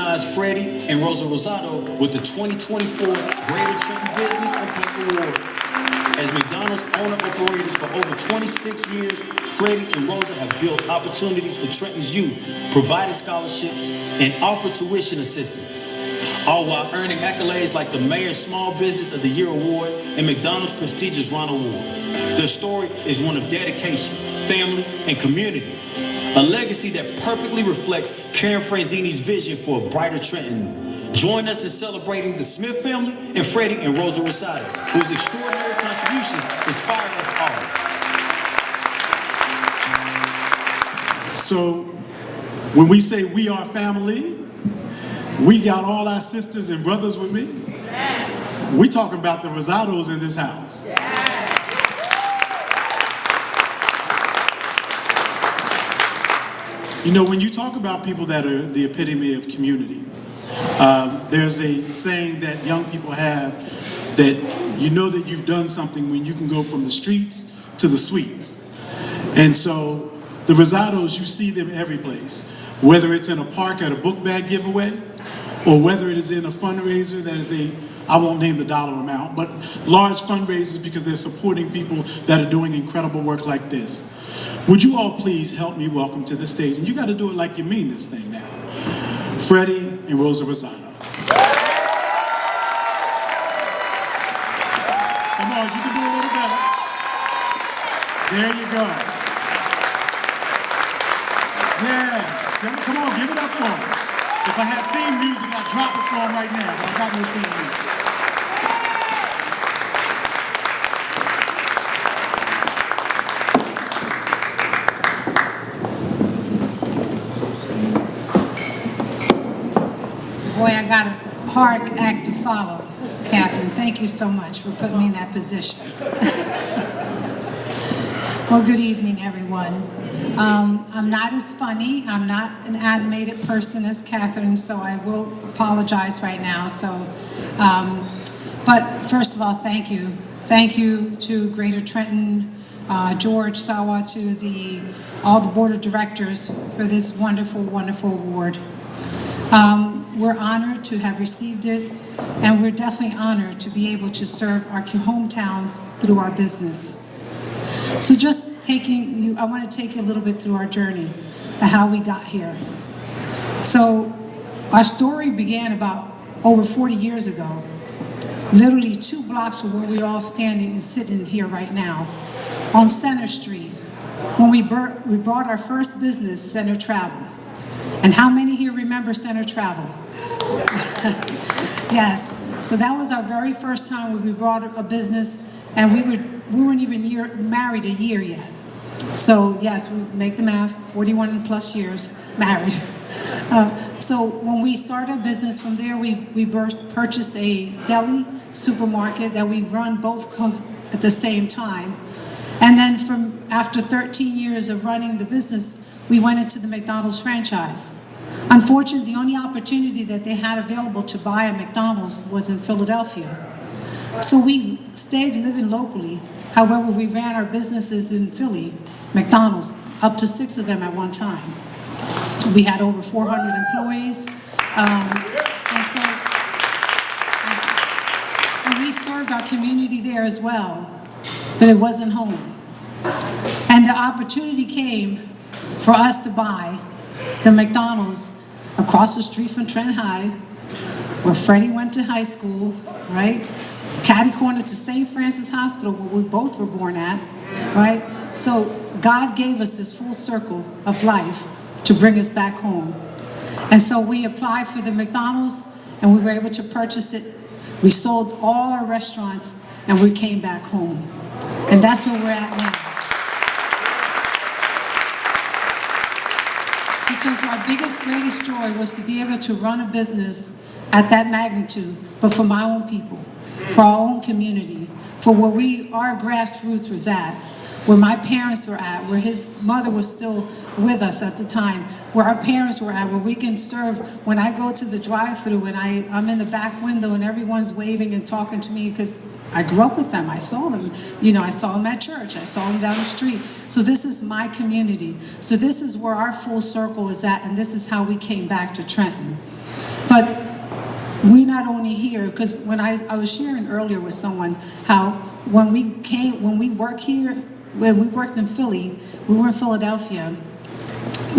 recognize Freddie and Rosa Risotto with the 2024 Greater Trenton Business Impact Award. As McDonald's owner-operators for over 26 years, Freddie and Rosa have built opportunities for Trenton's youth, provided scholarships, and offered tuition assistance, all while earning accolades like the Mayor's Small Business of the Year Award and McDonald's prestigious Ronald Award. Their story is one of dedication, family, and community, a legacy that perfectly reflects Karen Franzini's vision for a brighter Trenton. Join us in celebrating the Smith family and Freddie and Rosa Risotto, whose extraordinary contributions inspire us all. So, when we say we are family, we got all our sisters and brothers with me. We talking about the Risottos in this house. You know, when you talk about people that are the epitome of community, there's a saying that young people have that you know that you've done something when you can go from the streets to the suites. And so the Risottos, you see them every place, whether it's in a park at a book bag giveaway, or whether it is in a fundraiser that is I won't name the dollar amount, but large fundraisers because they're supporting people that are doing incredible work like this. Would you all please help me welcome to the stage, and you got to do it like you mean this thing now, Freddie and Rosa Risotto. Come on, you can do a little better. There you go. Yeah, come on, give it up for them. If I had theme music, I'd drop it for them right now, but I got no theme music. Boy, I got a hard act to follow, Catherine. Thank you so much for putting me in that position. Well, good evening, everyone. I'm not as funny. I'm not an animated person as Catherine, so I will apologize right now. But first of all, thank you. Thank you to Greater Trenton, George Sawa, to all the board of directors for this wonderful, wonderful award. We're honored to have received it, and we're definitely honored to be able to serve our hometown through our business. So just I want to take you a little bit through our journey and how we got here. So our story began about over 40 years ago, literally 2 blocks from where we're all standing and sitting here right now, on Center Street, when we brought our first business, Center Travel. And how many here remember Center Travel? Yes, so that was our very first time when we brought a business, and we weren't even married a year yet. So yes, we make the math, 41 plus years married. So when we started a business from there, we purchased a deli supermarket that we run both at the same time. And then after 13 years of running the business, we went into the McDonald's franchise. Unfortunately, the only opportunity that they had available to buy a McDonald's was in Philadelphia. So we stayed living locally. However, we ran our businesses in Philly, McDonald's, up to 6 of them at one time. We had over 400 employees. And we served our community there as well, but it wasn't home. And the opportunity came for us to buy the McDonald's across the street from Trent High, where Freddie went to high school, right? Catty corner to St. Francis Hospital, where we both were born at, right? So God gave us this full circle of life to bring us back home. And so we applied for the McDonald's, and we were able to purchase it. We sold all our restaurants, and we came back home. And that's where we're at now. Because our biggest, greatest joy was to be able to run a business at that magnitude, but for my own people, for our own community, for where our grassroots was at, where my parents were at, where his mother was still with us at the time, where our parents were at, where we can serve. When I go to the drive-thru and I'm in the back window and everyone's waving and talking to me because I grew up with them. I saw them. I saw them at church. I saw them down the street. So this is my community. So this is where our full circle is at, and this is how we came back to Trenton. we not only here, because when I was sharing earlier with someone how when we worked in Philly, we were in Philadelphia,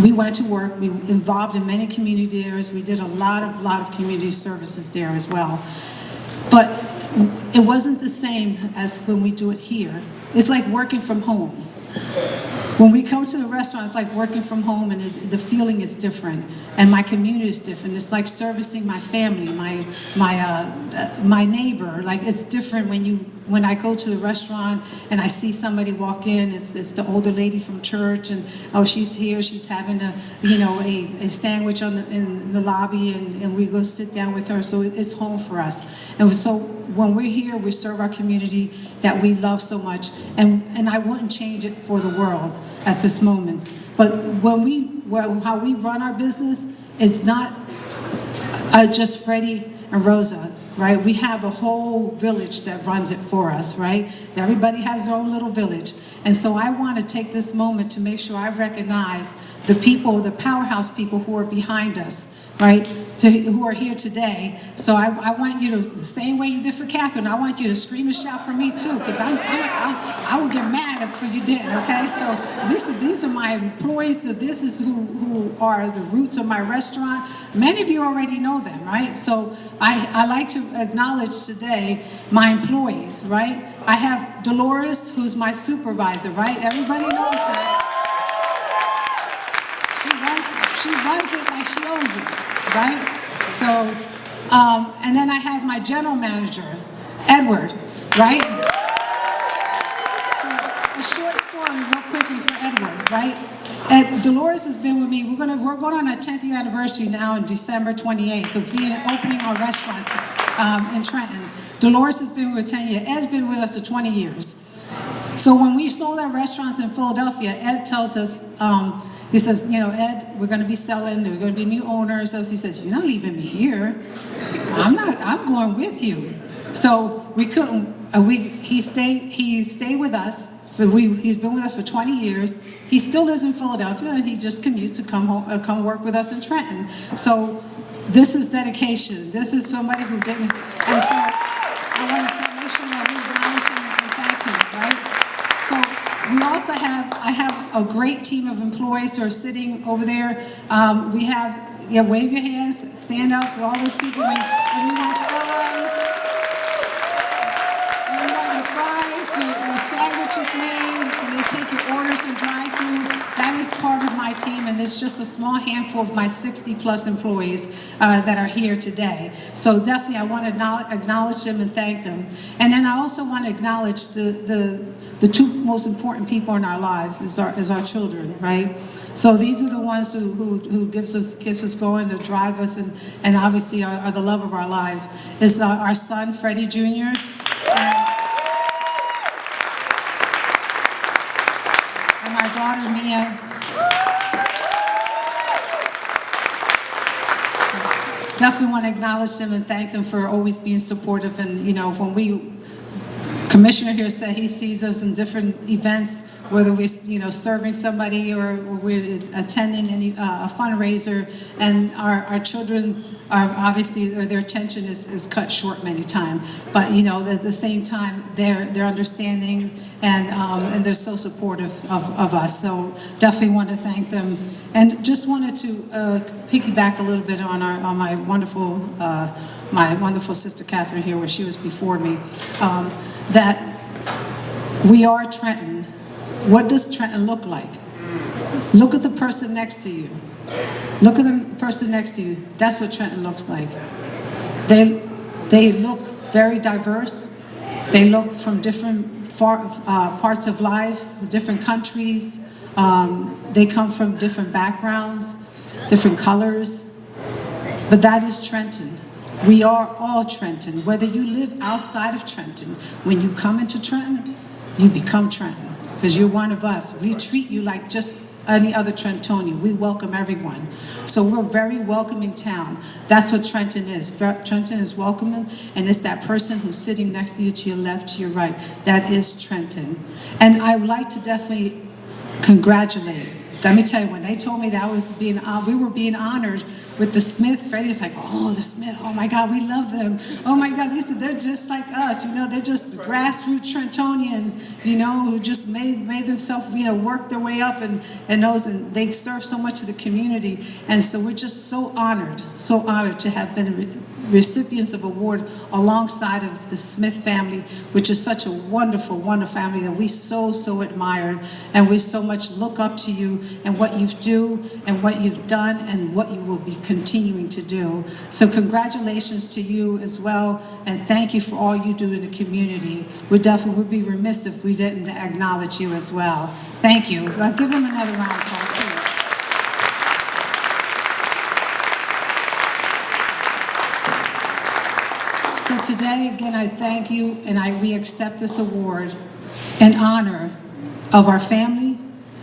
we went to work, we involved in many community areas, we did a lot of community services there as well. But it wasn't the same as when we do it here. It's like working from home. When we come to the restaurant, it's like working from home, and the feeling is different, and my community is different. It's like servicing my family, my neighbor. Like, it's different when I go to the restaurant and I see somebody walk in. It's the older lady from church, and oh, she's here. She's having a sandwich in the lobby, and we go sit down with her. So it's home for us. And so when we're here, we serve our community that we love so much, and I wouldn't change it for the world at this moment. But how we run our business, it's not just Freddie and Rosa, right? We have a whole village that runs it for us, right? Everybody has their own little village. And so I want to take this moment to make sure I recognize the people, the powerhouse people who are behind us, right? Who are here today. So I want you to, the same way you did for Catherine, I want you to scream and shout for me too, because I would get mad if you didn't, okay? So these are my employees. This is who are the roots of my restaurant. Many of you already know them, right? So I like to acknowledge today my employees, right? I have Dolores, who's my supervisor, right? Everybody knows her. She runs it like she owns it, right? So, and then I have my general manager, Edward, right? So, a short story real quickly for Edward, right? Dolores has been with me. We're going on our 10th year anniversary now in December 28th of opening our restaurant in Trenton. Dolores has been with 10 years. Ed's been with us for 20 years. So when we sold our restaurants in Philadelphia, Ed tells us, he says, Ed, we're going to be selling, there are going to be new owners. So he says, you're not leaving me here. I'm going with you. So we couldn't, he stayed with us. He's been with us for 20 years. He still lives in Philadelphia, and he just commutes to come work with us in Trenton. So this is dedication. This is somebody who didn't, and so I wanted to make sure that we acknowledge him and thank him, right? So I have a great team of employees who are sitting over there. We have, wave your hands, stand up, all those people. When you want fries, your sandwich is made, when they take your orders and drive-through, that is part of my team, and there's just a small handful of my 60-plus employees that are here today. So definitely I want to acknowledge them and thank them. And then I also want to acknowledge the two most important people in our lives is our children, right? So these are the ones who gives us going, to drive us, and obviously are the love of our life. Is our son, Freddie Jr., and my daughter, Mia. Definitely want to acknowledge them and thank them for always being supportive. And when Commissioner here said he sees us in different events, whether we're serving somebody or we're attending a fundraiser, and our children are obviously, their attention is cut short many times. But at the same time, they're understanding and they're so supportive of us. So definitely want to thank them, and just wanted to piggyback a little bit on my wonderful sister Catherine here, where she was before me. That we are Trenton. What does Trenton look like? Look at the person next to you. Look at the person next to you. That's what Trenton looks like. They look very diverse. They look from different parts of lives, different countries. They come from different backgrounds, different colors. But that is Trenton. We are all Trenton. Whether you live outside of Trenton, when you come into Trenton, you become Trenton, because you're one of us. We treat you like just any other Trentonian. We welcome everyone. So we're a very welcoming town. That's what Trenton is. Trenton is welcoming, and it's that person who's sitting next to you, to your left, to your right. That is Trenton. And I would like to definitely congratulate. Let me tell you, when they told me that we were being honored with the Smith, Freddie's like, oh, the Smith, oh my God, we love them. Oh my God, they're just like us, they're just grassroots Trentonians, who just made themselves, work their way up and they serve so much of the community. And so we're just so honored to have been recipients of award alongside of the Smith family, which is such a wonderful, wonderful family that we so admire, and we so much look up to you and what you do and what you've done and what you will be continuing to do. So congratulations to you as well, and thank you for all you do in the community. We definitely would be remiss if we didn't acknowledge you as well. Thank you. Give them another round of applause, please. So today, again, I thank you, and we accept this award in honor of our family,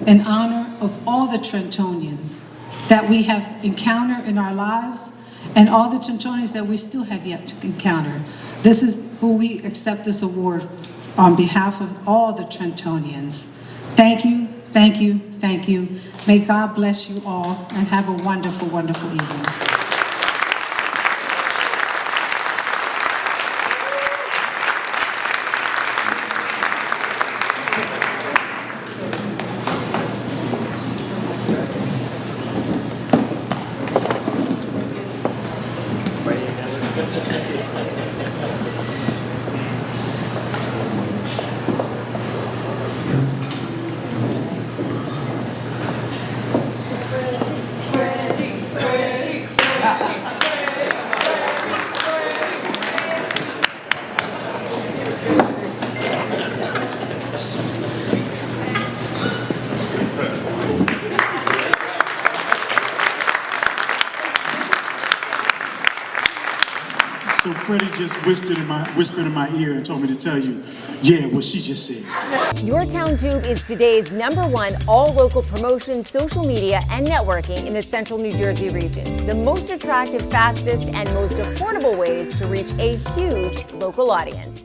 in honor of all the Trentonians that we have encountered in our lives, and all the Trentonians that we still have yet to encounter. This is who we accept this award on behalf of all the Trentonians. Thank you, thank you, thank you. May God bless you all, and have a wonderful, wonderful evening. So Freddie just whispered in my ear and told me to tell you, yeah, what she just said. YourTownTube is today's #1 all-local promotion, social media, and networking in the central New Jersey region. The most attractive, fastest, and most affordable ways to reach a huge local audience.